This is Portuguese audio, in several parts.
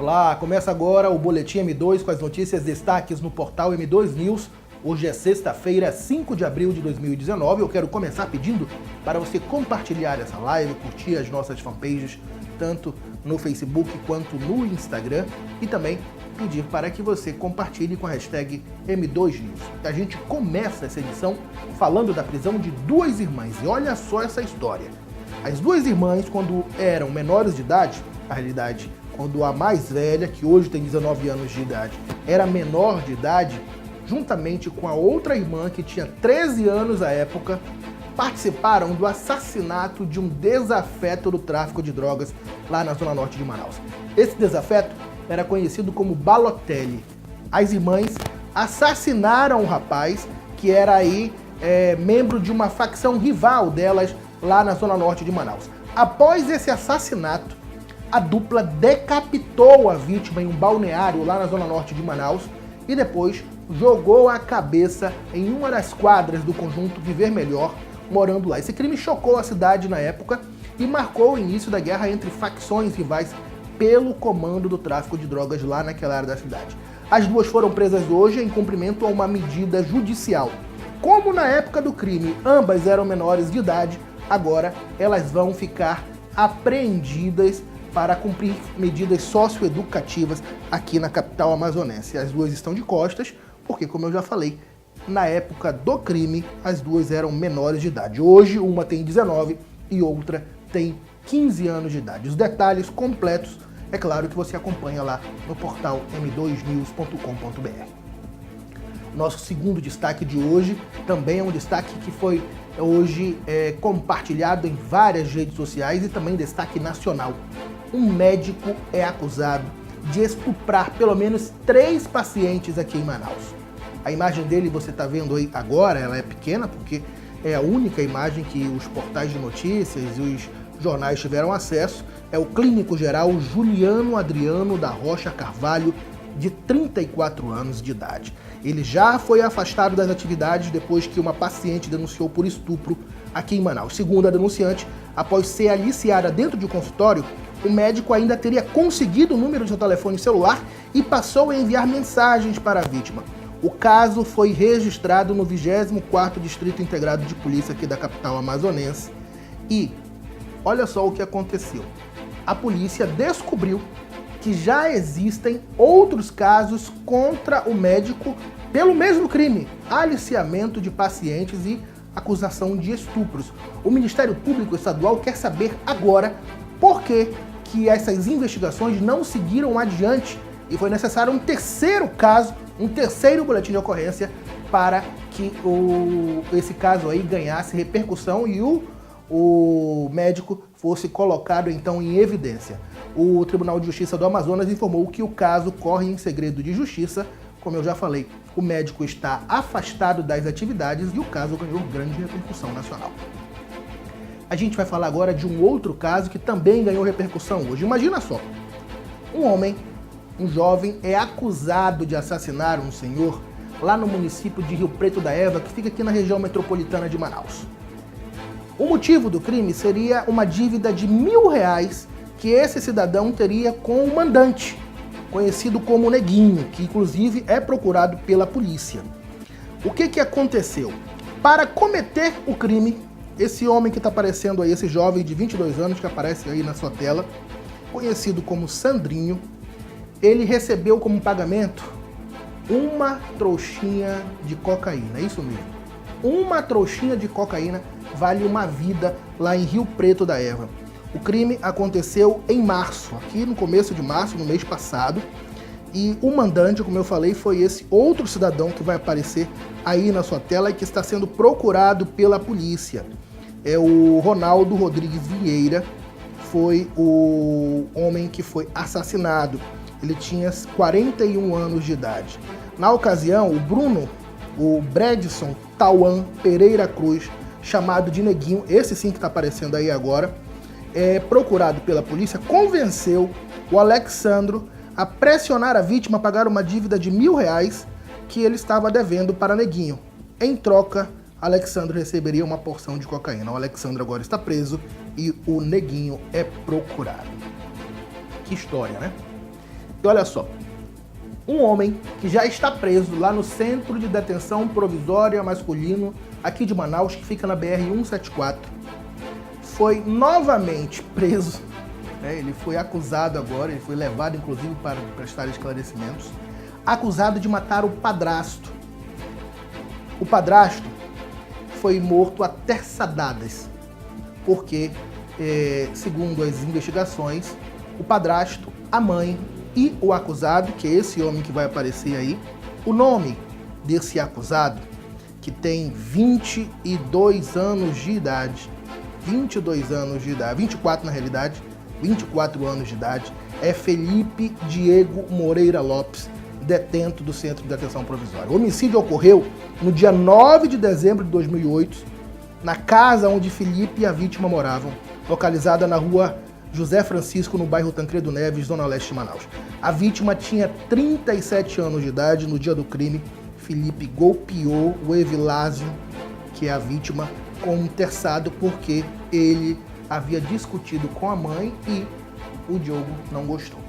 Olá, começa agora o Boletim M2 com as notícias destaques no portal M2 News. Hoje é sexta-feira, 5 de abril de 2019. Eu quero começar pedindo para você compartilhar essa live, curtir as nossas fanpages, tanto no Facebook quanto no Instagram, e também pedir para que você compartilhe com a hashtag M2News. A gente começa essa edição falando da prisão de duas irmãs. E olha só essa história. As duas irmãs, quando eram menores de idade, na realidade, quando a mais velha, que hoje tem 19 anos de idade, era menor de idade, juntamente com a outra irmã, que tinha 13 anos à época, participaram do assassinato de um desafeto do tráfico de drogas lá na zona norte de Manaus. Esse desafeto era conhecido como Balotelli. As irmãs assassinaram o rapaz, que era aí membro de uma facção rival delas lá na zona norte de Manaus. Após esse assassinato, a dupla decapitou a vítima em um balneário lá na zona norte de Manaus e depois jogou a cabeça em uma das quadras do conjunto Viver Melhor, morando lá. Esse crime chocou a cidade na época e marcou o início da guerra entre facções rivais pelo comando do tráfico de drogas lá naquela área da cidade. As duas foram presas hoje em cumprimento a uma medida judicial. Como na época do crime ambas eram menores de idade, agora elas vão ficar apreendidas para cumprir medidas socioeducativas aqui na capital amazonense. As duas estão de costas, porque, como eu já falei, na época do crime, as duas eram menores de idade. Hoje, uma tem 19 e outra tem 15 anos de idade. Os detalhes completos, é claro, que você acompanha lá no portal m2news.com.br. Nosso segundo destaque de hoje também é um destaque que foi hoje compartilhado em várias redes sociais e também destaque nacional. Um médico é acusado de estuprar pelo menos 3 pacientes aqui em Manaus. A imagem dele você está vendo aí agora, ela é pequena porque é a única imagem que os portais de notícias e os jornais tiveram acesso. É o clínico geral Juliano Adriano da Rocha Carvalho, de 34 anos de idade. Ele já foi afastado das atividades depois que uma paciente denunciou por estupro aqui em Manaus. Segundo a denunciante, após ser aliciada dentro de um consultório, o médico ainda teria conseguido o número de seu telefone celular e passou a enviar mensagens para a vítima. O caso foi registrado no 24º Distrito Integrado de Polícia aqui da capital amazonense. E olha só o que aconteceu. A polícia descobriu que já existem outros casos contra o médico pelo mesmo crime, aliciamento de pacientes e acusação de estupros. O Ministério Público Estadual quer saber agora por que essas investigações não seguiram adiante e foi necessário um terceiro caso, um terceiro boletim de ocorrência para que esse caso aí ganhasse repercussão e o médico fosse colocado então em evidência. O Tribunal de Justiça do Amazonas informou que o caso corre em segredo de justiça. Como eu já falei, o médico está afastado das atividades e o caso ganhou grande repercussão nacional. A gente vai falar agora de um outro caso que também ganhou repercussão hoje. Imagina só, um jovem é acusado de assassinar um senhor lá no município de Rio Preto da Eva, que fica aqui na região metropolitana de Manaus. O motivo do crime seria uma dívida de R$1.000 que esse cidadão teria com o mandante, conhecido como Neguinho, que inclusive é procurado pela polícia. O que aconteceu? Para cometer o crime, esse homem que está aparecendo aí, esse jovem de 22 anos que aparece aí na sua tela, conhecido como Sandrinho, ele recebeu como pagamento uma trouxinha de cocaína, é isso mesmo. Uma trouxinha de cocaína vale uma vida lá em Rio Preto da Eva. O crime aconteceu em março, aqui no começo de março, no mês passado, e o mandante, como eu falei, foi esse outro cidadão que vai aparecer aí na sua tela e que está sendo procurado pela polícia. É o Ronaldo Rodrigues Vieira, foi o homem que foi assassinado. Ele tinha 41 anos de idade. Na ocasião, o Bredson Tauan Pereira Cruz, chamado de Neguinho, esse sim que está aparecendo aí agora, procurado pela polícia, convenceu o Alexandro a pressionar a vítima a pagar uma dívida de R$1.000 que ele estava devendo para Neguinho. Em troca, Alexandro receberia uma porção de cocaína. O Alexandro agora está preso e o Neguinho é procurado. Que história, né? E olha só, um homem que já está preso lá no Centro de Detenção Provisória Masculino, aqui de Manaus, que fica na BR-174, foi novamente preso, né? Ele foi acusado agora, ele foi levado inclusive para prestar esclarecimentos, acusado de matar o padrasto. O padrasto foi morto a terçadadas, porque, segundo as investigações, o padrasto, a mãe e o acusado, que é esse homem que vai aparecer aí, o nome desse acusado, que tem 22 anos de idade, 24 na realidade, 24 anos de idade, é Felipe Diego Moreira Lopes, detento do Centro de Detenção Provisória. O homicídio ocorreu no dia 9 de dezembro de 2008, na casa onde Felipe e a vítima moravam, localizada na rua José Francisco, no bairro Tancredo Neves, zona leste de Manaus. A vítima tinha 37 anos de idade. No dia do crime, Felipe golpeou o Evilásio, que é a vítima, com um terçado porque ele havia discutido com a mãe e o Diogo não gostou.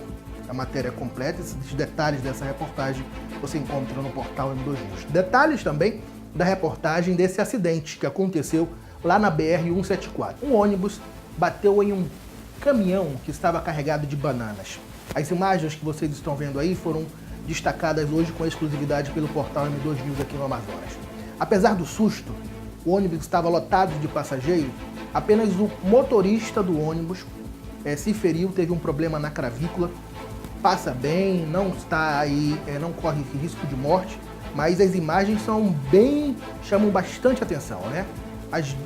A matéria completa, esses detalhes dessa reportagem você encontra no portal M2 News. Detalhes também da reportagem desse acidente que aconteceu lá na BR-174. Um ônibus bateu em um caminhão que estava carregado de bananas. As imagens que vocês estão vendo aí foram destacadas hoje com exclusividade pelo portal M2 News aqui no Amazonas. Apesar do susto, o ônibus estava lotado de passageiros, apenas o motorista do ônibus se feriu, teve um problema na clavícula, passa bem, não está aí, não corre risco de morte, mas as imagens chamam bastante atenção, né?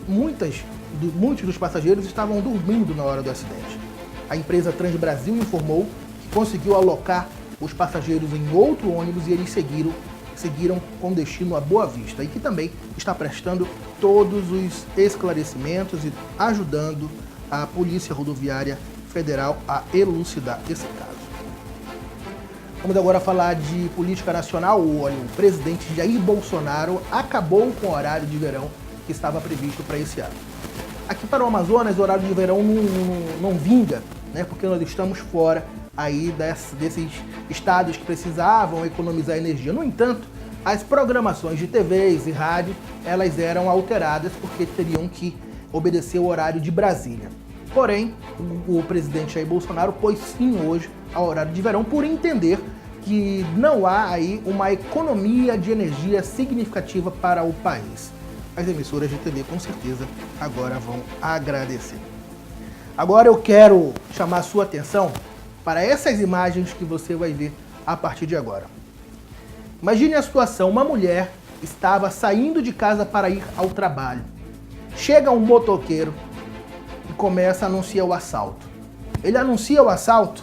Muitos dos passageiros estavam dormindo na hora do acidente. A empresa Transbrasil informou que conseguiu alocar os passageiros em outro ônibus e eles seguiram com destino a Boa Vista e que também está prestando todos os esclarecimentos e ajudando a Polícia Rodoviária Federal a elucidar esse caso. Vamos agora falar de política nacional. O presidente Jair Bolsonaro acabou com o horário de verão que estava previsto para esse ano. Aqui para o Amazonas, o horário de verão não vinga, né? Porque nós estamos fora aí desses estados que precisavam economizar energia. No entanto, as programações de TVs e rádio, elas eram alteradas porque teriam que obedecer o horário de Brasília. Porém, o presidente Jair Bolsonaro pôs fim hoje ao horário de verão por entender que não há aí uma economia de energia significativa para o país. As emissoras de TV com certeza agora vão agradecer. Agora eu quero chamar a sua atenção para essas imagens que você vai ver a partir de agora. Imagine a situação, uma mulher estava saindo de casa para ir ao trabalho. Chega um motoqueiro e começa a anunciar o assalto. Ele anuncia o assalto,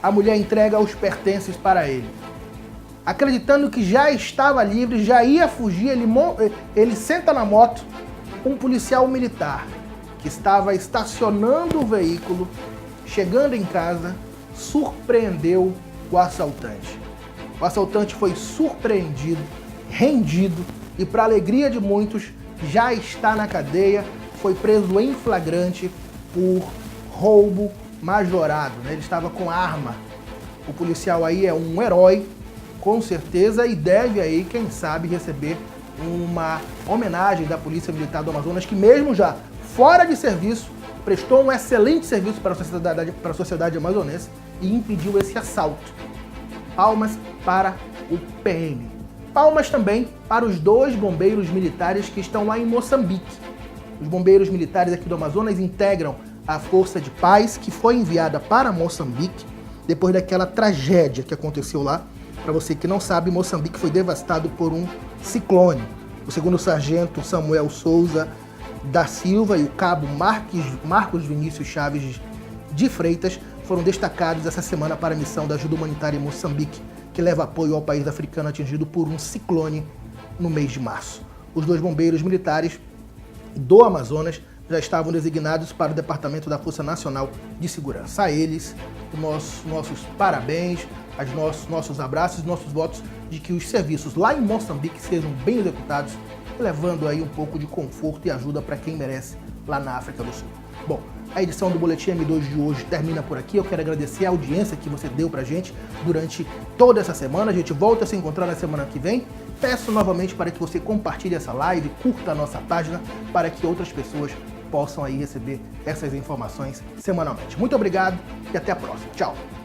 a mulher entrega os pertences para ele. Acreditando que já estava livre, já ia fugir, ele senta na moto. Um policial militar que estava estacionando o veículo, chegando em casa, surpreendeu o assaltante. O assaltante foi surpreendido, rendido e, para alegria de muitos, já está na cadeia, foi preso em flagrante por roubo majorado, né? Ele estava com arma. O policial aí é um herói, com certeza, e deve aí, quem sabe, receber uma homenagem da Polícia Militar do Amazonas, que mesmo já fora de serviço, prestou um excelente serviço para a sociedade amazonense e impediu esse assalto. Palmas para o PM. Palmas também para os 2 bombeiros militares que estão lá em Moçambique. Os bombeiros militares aqui do Amazonas integram a Força de Paz, que foi enviada para Moçambique depois daquela tragédia que aconteceu lá. Para você que não sabe, Moçambique foi devastado por um ciclone. O segundo sargento Samuel Souza da Silva e o cabo Marcos Vinícius Chaves de Freitas foram destacados essa semana para a missão da ajuda humanitária em Moçambique, que leva apoio ao país africano atingido por um ciclone no mês de março. Os 2 bombeiros militares do Amazonas já estavam designados para o Departamento da Força Nacional de Segurança. A eles, nossos parabéns, nossos abraços, nossos votos de que os serviços lá em Moçambique sejam bem executados, levando aí um pouco de conforto e ajuda para quem merece lá na África do Sul. Bom, a edição do Boletim M2 de hoje termina por aqui. Eu quero agradecer a audiência que você deu pra gente durante toda essa semana. A gente volta a se encontrar na semana que vem. Peço novamente para que você compartilhe essa live, curta a nossa página, para que outras pessoas possam aí receber essas informações semanalmente. Muito obrigado e até a próxima. Tchau!